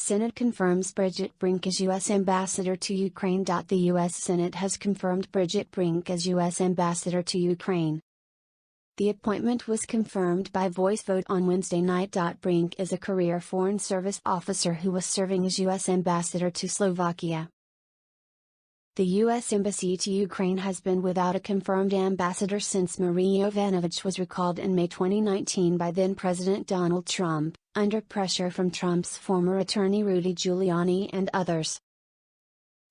Senate confirms Bridget Brink as U.S. Ambassador to Ukraine. The U.S. Senate has confirmed Bridget Brink as U.S. Ambassador to Ukraine. The appointment was confirmed by voice vote on Wednesday night. Brink is a career Foreign Service officer who was serving as U.S. Ambassador to Slovakia. The U.S. Embassy to Ukraine has been without a confirmed ambassador since Marie Yovanovitch was recalled in May 2019 by then-President Donald Trump, under pressure from Trump's former attorney Rudy Giuliani and others.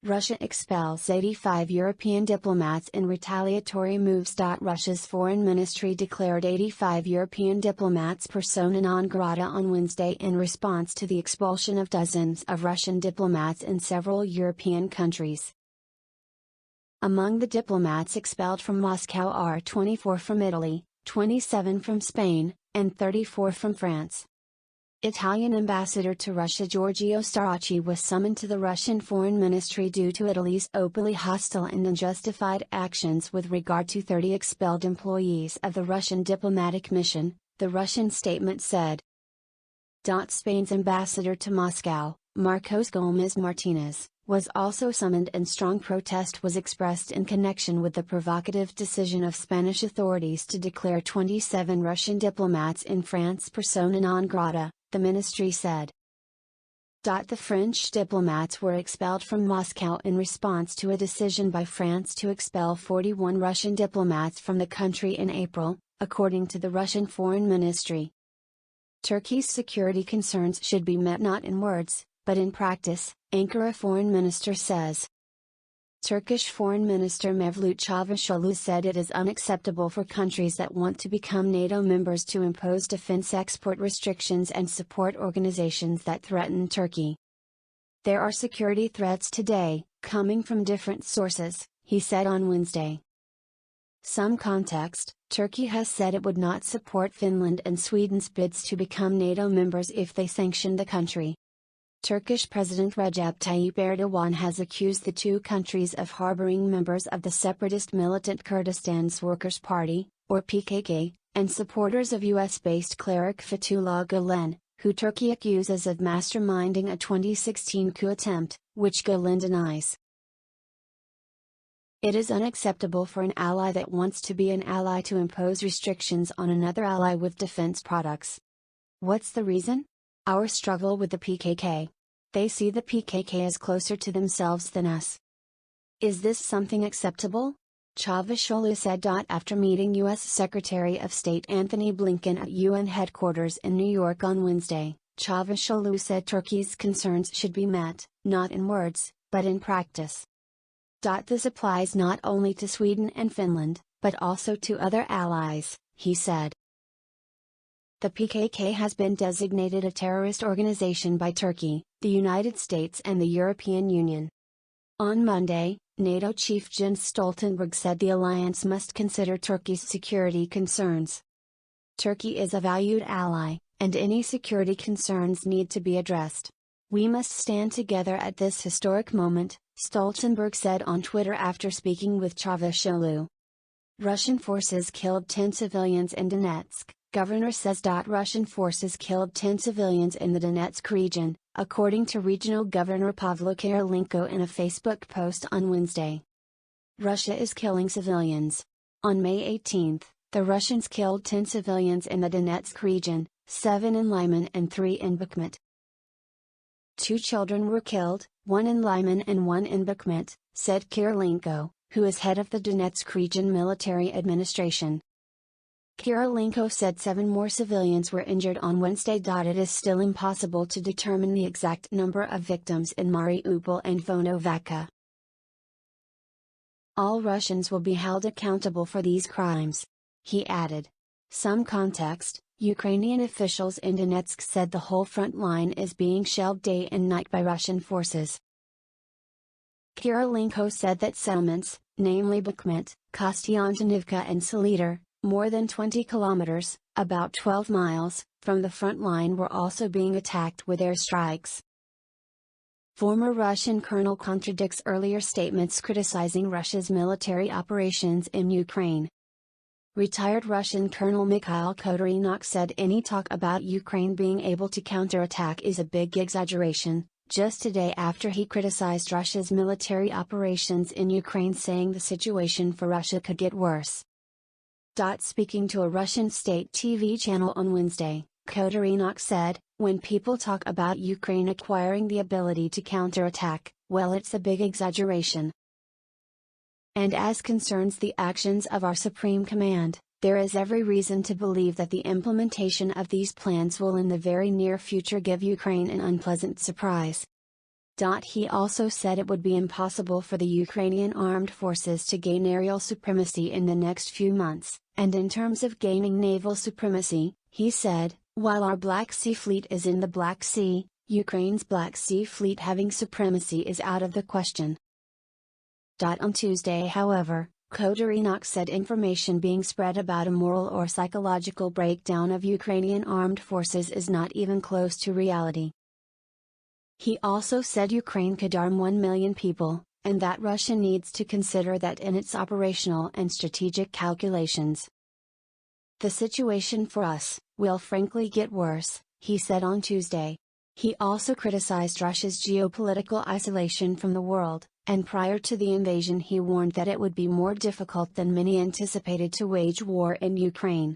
Russia expels 85 European diplomats in retaliatory moves. Russia's foreign ministry declared 85 European diplomats persona non grata on Wednesday in response to the expulsion of dozens of Russian diplomats in several European countries. Among the diplomats expelled from Moscow are 24 from Italy, 27 from Spain, and 34 from France. Italian ambassador to Russia Giorgio Staracci was summoned to the Russian Foreign Ministry due to Italy's openly hostile and unjustified actions with regard to 30 expelled employees of the Russian diplomatic mission, the Russian statement said. Spain's ambassador to Moscow, Marcos Gomez Martinez, was also summoned and strong protest was expressed in connection with the provocative decision of Spanish authorities to declare 27 Russian diplomats in France persona non grata, the ministry said. The French diplomats were expelled from Moscow in response to a decision by France to expel 41 Russian diplomats from the country in April, according to the Russian Foreign Ministry. Turkey's security concerns should be met not in words, but in practice, Ankara foreign minister says. Turkish Foreign Minister Mevlut Çavuşoğlu said it is unacceptable for countries that want to become NATO members to impose defense export restrictions and support organizations that threaten Turkey. There are security threats today, coming from different sources, he said on Wednesday. Some context: Turkey has said it would not support Finland and Sweden's bids to become NATO members if they sanction the country. Turkish President Recep Tayyip Erdogan has accused the two countries of harboring members of the separatist militant Kurdistan's Workers' Party, or PKK, and supporters of US-based cleric Fethullah Gulen, who Turkey accuses of masterminding a 2016 coup attempt, which Gulen denies. It is unacceptable for an ally that wants to be an ally to impose restrictions on another ally with defense products. What's the reason? Our struggle with the PKK. They see the PKK as closer to themselves than us. Is this something acceptable? Çavuşoğlu said. After meeting U.S. Secretary of State Anthony Blinken at UN headquarters in New York on Wednesday, Çavuşoğlu said Turkey's concerns should be met, not in words, but in practice. This applies not only to Sweden and Finland, but also to other allies, he said. The PKK has been designated a terrorist organization by Turkey, the United States and the European Union. On Monday, NATO chief Jens Stoltenberg said the alliance must consider Turkey's security concerns. Turkey is a valued ally, and any security concerns need to be addressed. We must stand together at this historic moment, Stoltenberg said on Twitter after speaking with Çavuşoğlu. Russian forces killed 10 civilians in Donetsk. Governor says. Russian forces killed 10 civilians in the Donetsk region, according to Regional Governor Pavlo Kirilenko in a Facebook post on Wednesday. Russia is killing civilians. On May 18, the Russians killed 10 civilians in the Donetsk region, 7 in Lyman and 3 in Bakhmut. 2 children were killed, 1 in Lyman and 1 in Bakhmut, said Kirilenko, who is head of the Donetsk Region Military Administration. Kirilenko said 7 more civilians were injured on Wednesday. It is still impossible to determine the exact number of victims in Mariupol and Volnovakha. All Russians will be held accountable for these crimes, he added. Some context: Ukrainian officials in Donetsk said the whole front line is being shelled day and night by Russian forces. Kirilenko said that settlements, namely Bakhmut, Kostiantynivka and Solidar, more than 20 kilometers, about 12 miles, from the front line were also being attacked with airstrikes. Former Russian colonel contradicts earlier statements criticizing Russia's military operations in Ukraine. Retired Russian Colonel Mikhail Kodorinok said any talk about Ukraine being able to counterattack is a big exaggeration, just a day after he criticized Russia's military operations in Ukraine, saying the situation for Russia could get worse. Speaking to a Russian state TV channel on Wednesday, Kodorinok said, "When people talk about Ukraine acquiring the ability to counterattack, well, it's a big exaggeration. And as concerns the actions of our Supreme Command, there is every reason to believe that the implementation of these plans will in the very near future give Ukraine an unpleasant surprise." He also said it would be impossible for the Ukrainian armed forces to gain aerial supremacy in the next few months, and in terms of gaining naval supremacy, he said, "While our Black Sea Fleet is in the Black Sea, Ukraine's Black Sea Fleet having supremacy is out of the question." On Tuesday, however, Kodorinok said information being spread about a moral or psychological breakdown of Ukrainian armed forces is not even close to reality. He also said Ukraine could arm 1 million people, and that Russia needs to consider that in its operational and strategic calculations. "The situation for us will frankly get worse," he said on Tuesday. He also criticized Russia's geopolitical isolation from the world, and prior to the invasion he warned that it would be more difficult than many anticipated to wage war in Ukraine.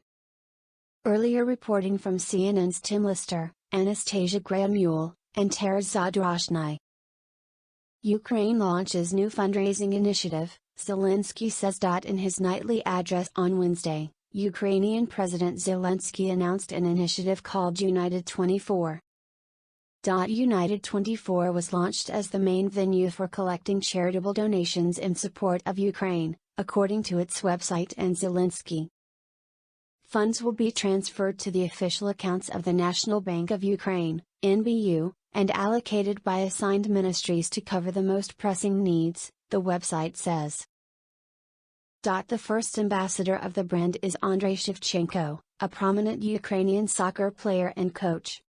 Earlier reporting from CNN's Tim Lister, Anastasia Graham-Mule, and Taras Zadorozhny. Ukraine launches new fundraising initiative, Zelensky says. In his nightly address on Wednesday, Ukrainian President Zelensky announced an initiative called United 24. United 24 was launched as the main venue for collecting charitable donations in support of Ukraine, according to its website and Zelensky. Funds will be transferred to the official accounts of the National Bank of Ukraine, NBU, and allocated by assigned ministries to cover the most pressing needs, the website says. The first ambassador of the brand is Andrei Shevchenko, a prominent Ukrainian soccer player and coach.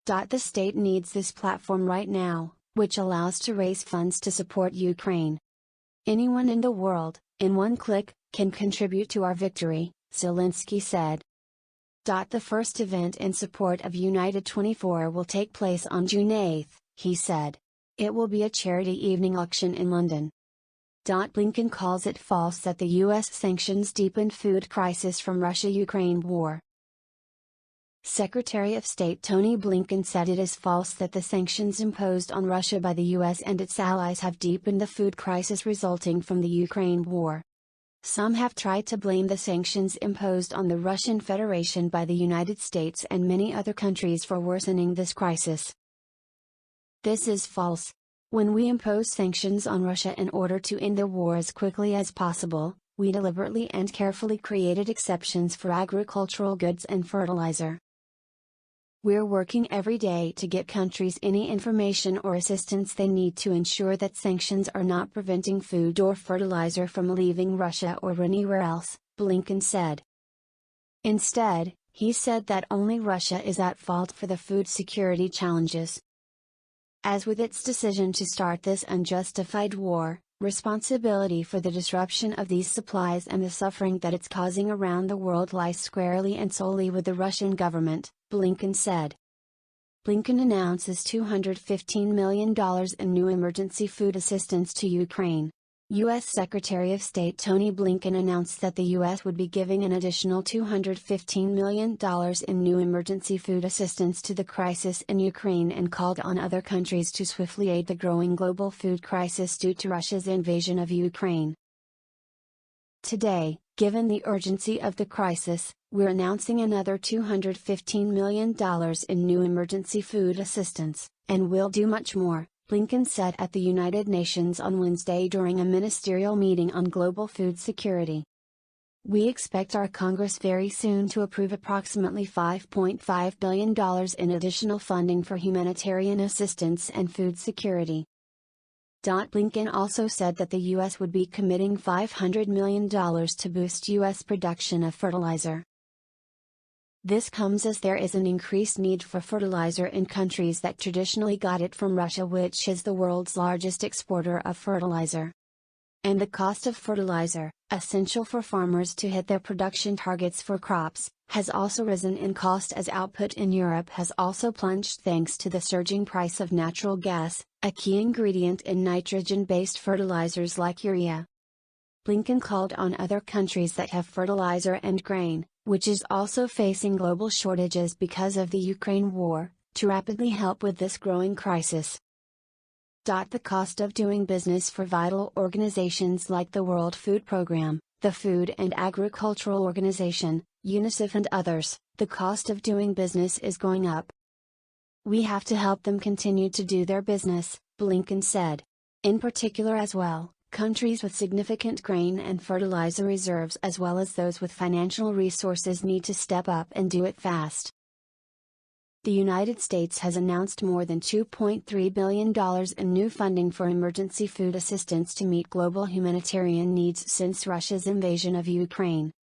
The state needs this platform right now, which allows to raise funds to support Ukraine. Anyone in the world, in one click, can contribute to our victory, Zelensky said. The first event in support of United 24 will take place on June 8, he said. It will be a charity evening auction in London. Blinken calls it false that the U.S. sanctions deepened food crisis from Russia-Ukraine war. Secretary of State Tony Blinken said it is false that the sanctions imposed on Russia by the U.S. and its allies have deepened the food crisis resulting from the Ukraine war. Some have tried to blame the sanctions imposed on the Russian Federation by the United States and many other countries for worsening this crisis. This is false. When we imposed sanctions on Russia in order to end the war as quickly as possible, we deliberately and carefully created exceptions for agricultural goods and fertilizer. We're working every day to get countries any information or assistance they need to ensure that sanctions are not preventing food or fertilizer from leaving Russia or anywhere else, Blinken said. Instead, he said that only Russia is at fault for the food security challenges. As with its decision to start this unjustified war, responsibility for the disruption of these supplies and the suffering that it's causing around the world lies squarely and solely with the Russian government, Blinken said. Blinken announces $215 million in new emergency food assistance to Ukraine. U.S. Secretary of State Tony Blinken announced that the U.S. would be giving an additional $215 million in new emergency food assistance to the crisis in Ukraine and called on other countries to swiftly aid the growing global food crisis due to Russia's invasion of Ukraine. Today, given the urgency of the crisis, we're announcing another $215 million in new emergency food assistance, and we'll do much more, Blinken said at the United Nations on Wednesday during a ministerial meeting on global food security. We expect our Congress very soon to approve approximately $5.5 billion in additional funding for humanitarian assistance and food security. Blinken also said that the U.S. would be committing $500 million to boost U.S. production of fertilizer. This comes as there is an increased need for fertilizer in countries that traditionally got it from Russia, which is the world's largest exporter of fertilizer. and the cost of fertilizer, essential for farmers to hit their production targets for crops, has also risen in cost as output in Europe has also plunged thanks to the surging price of natural gas, a key ingredient in nitrogen-based fertilizers like urea. Blinken called on other countries that have fertilizer and grain, which is also facing global shortages because of the Ukraine war, to rapidly help with this growing crisis. The cost of doing business for vital organizations like the World Food Programme, the Food and Agricultural Organization, UNICEF and others, the cost of doing business is going up. We have to help them continue to do their business, Blinken said. In particular as well, countries with significant grain and fertilizer reserves as well as those with financial resources need to step up and do it fast. The United States has announced more than $2.3 billion in new funding for emergency food assistance to meet global humanitarian needs since Russia's invasion of Ukraine.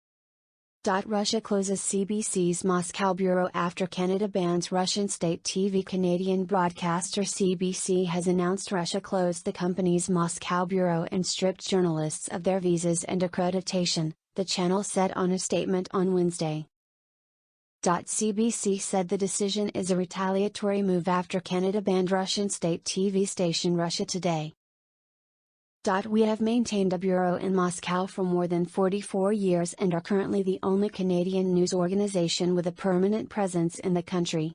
Russia closes CBC's Moscow bureau after Canada bans Russian state TV. Canadian broadcaster CBC has announced Russia closed the company's Moscow bureau and stripped journalists of their visas and accreditation, the channel said on a statement on Wednesday. CBC said the decision is a retaliatory move after Canada banned Russian state TV station Russia Today. We have maintained a bureau in Moscow for more than 44 years and are currently the only Canadian news organization with a permanent presence in the country.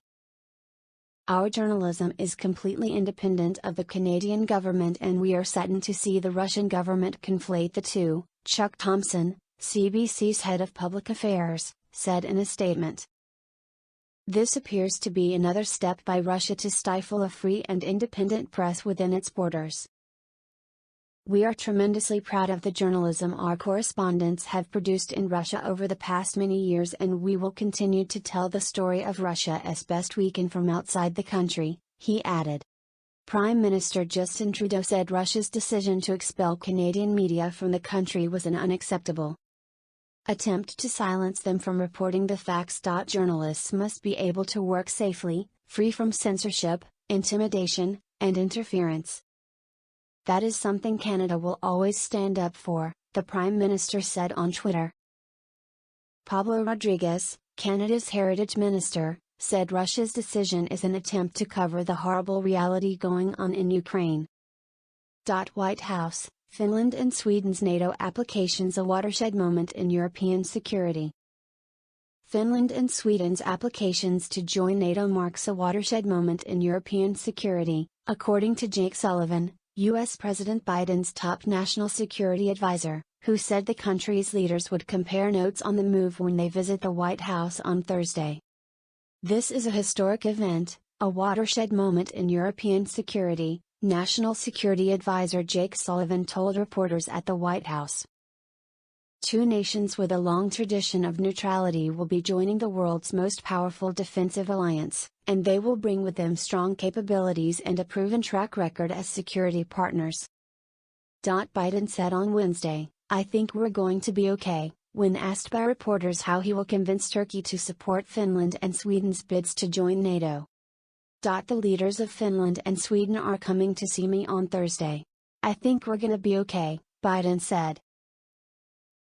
Our journalism is completely independent of the Canadian government and we are saddened to see the Russian government conflate the two, Chuck Thompson, CBC's head of public affairs, said in a statement. This appears to be another step by Russia to stifle a free and independent press within its borders. We are tremendously proud of the journalism our correspondents have produced in Russia over the past many years and we will continue to tell the story of Russia as best we can from outside the country, he added. Prime Minister Justin Trudeau said Russia's decision to expel Canadian media from the country was an unacceptable attempt to silence them from reporting the facts. Journalists must be able to work safely, free from censorship, intimidation, and interference. That is something Canada will always stand up for, the Prime Minister said on Twitter. Pablo Rodriguez, Canada's Heritage Minister, said Russia's decision is an attempt to cover the horrible reality going on in Ukraine. White House, Finland and Sweden's NATO applications a watershed moment in European security. Finland and Sweden's applications to join NATO marks a watershed moment in European security, according to Jake Sullivan, U.S. President Biden's top national security advisor, who said the country's leaders would compare notes on the move when they visit the White House on Thursday. This is a historic event, a watershed moment in European security, National Security Advisor Jake Sullivan told reporters at the White House. Two nations with a long tradition of neutrality will be joining the world's most powerful defensive alliance, and they will bring with them strong capabilities and a proven track record as security partners. Biden said on Wednesday, "I think we're going to be okay," when asked by reporters how he will convince Turkey to support Finland and Sweden's bids to join NATO. The leaders of Finland and Sweden are coming to see me on Thursday. I think we're gonna be okay, Biden said.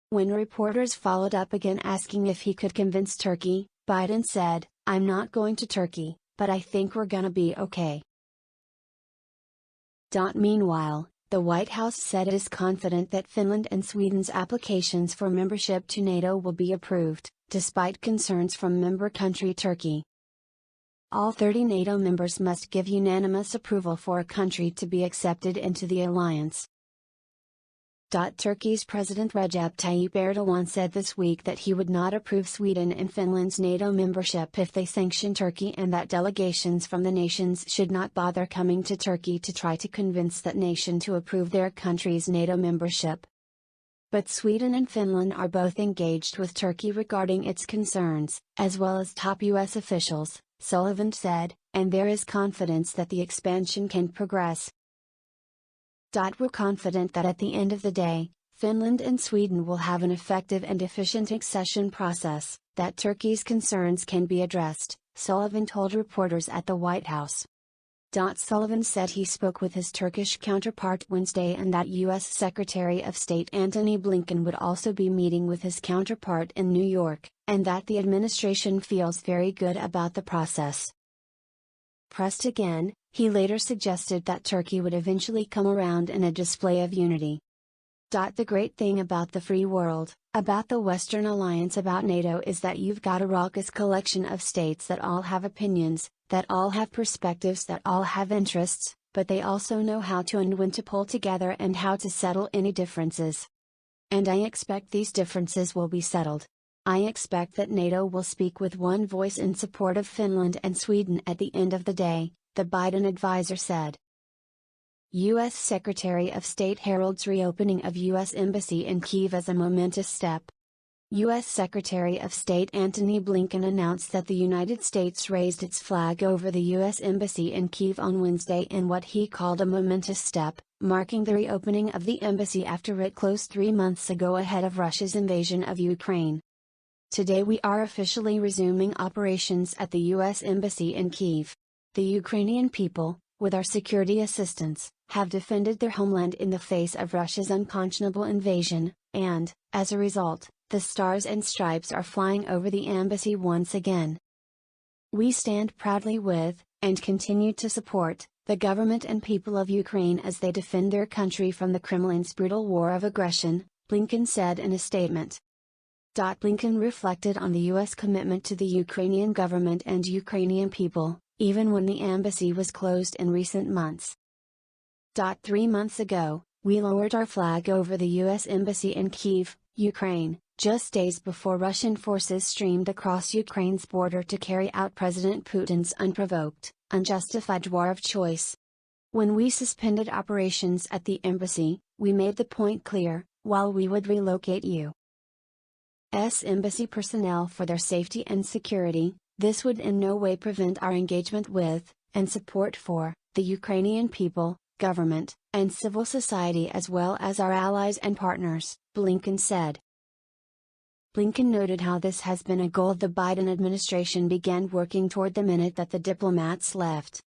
When reporters followed up again asking if he could convince Turkey, Biden said, "I'm not going to Turkey, but I think we're gonna be okay." Meanwhile, the White House said it is confident that Finland and Sweden's applications for membership to NATO will be approved, despite concerns from member country Turkey. All 30 NATO members must give unanimous approval for a country to be accepted into the alliance. Turkey's President Recep Tayyip Erdogan said this week that he would not approve Sweden and Finland's NATO membership if they sanction Turkey and that delegations from the nations should not bother coming to Turkey to try to convince that nation to approve their country's NATO membership. But Sweden and Finland are both engaged with Turkey regarding its concerns, as well as top U.S. officials, Sullivan said, and there is confidence that the expansion can progress. We're confident that at the end of the day, Finland and Sweden will have an effective and efficient accession process, that Turkey's concerns can be addressed, Sullivan told reporters at the White House. Sullivan said he spoke with his Turkish counterpart Wednesday and that U.S. Secretary of State Antony Blinken would also be meeting with his counterpart in New York, and that the administration feels very good about the process. Pressed again, he later suggested that Turkey would eventually come around in a display of unity. The great thing about the free world, about the Western Alliance, about NATO is that you've got a raucous collection of states that all have opinions, that all have perspectives, that all have interests, but they also know how to and when to pull together and how to settle any differences. And I expect these differences will be settled. I expect that NATO will speak with one voice in support of Finland and Sweden at the end of the day, the Biden advisor said. U.S. Secretary of State heralds reopening of U.S. Embassy in Kyiv as a momentous step. U.S. Secretary of State Antony Blinken announced that the United States raised its flag over the U.S. Embassy in Kyiv on Wednesday in what he called a momentous step, marking the reopening of the embassy after it closed 3 months ago ahead of Russia's invasion of Ukraine. Today we are officially resuming operations at the U.S. Embassy in Kyiv. The Ukrainian people, with our security assistance, have defended their homeland in the face of Russia's unconscionable invasion, and, as a result, the stars and stripes are flying over the embassy once again. We stand proudly with, and continue to support, the government and people of Ukraine as they defend their country from the Kremlin's brutal war of aggression, Blinken said in a statement. Blinken reflected on the U.S. commitment to the Ukrainian government and Ukrainian people, even when the embassy was closed in recent months. 3 months ago, we lowered our flag over the U.S. Embassy in Kyiv, Ukraine, just days before Russian forces streamed across Ukraine's border to carry out President Putin's unprovoked, unjustified war of choice. When we suspended operations at the embassy, we made the point clear, while we would relocate U.S. embassy personnel for their safety and security, this would in no way prevent our engagement with, and support for, the Ukrainian people, government, and civil society as well as our allies and partners, Blinken said. Blinken noted how this has been a goal the Biden administration began working toward the minute that the diplomats left.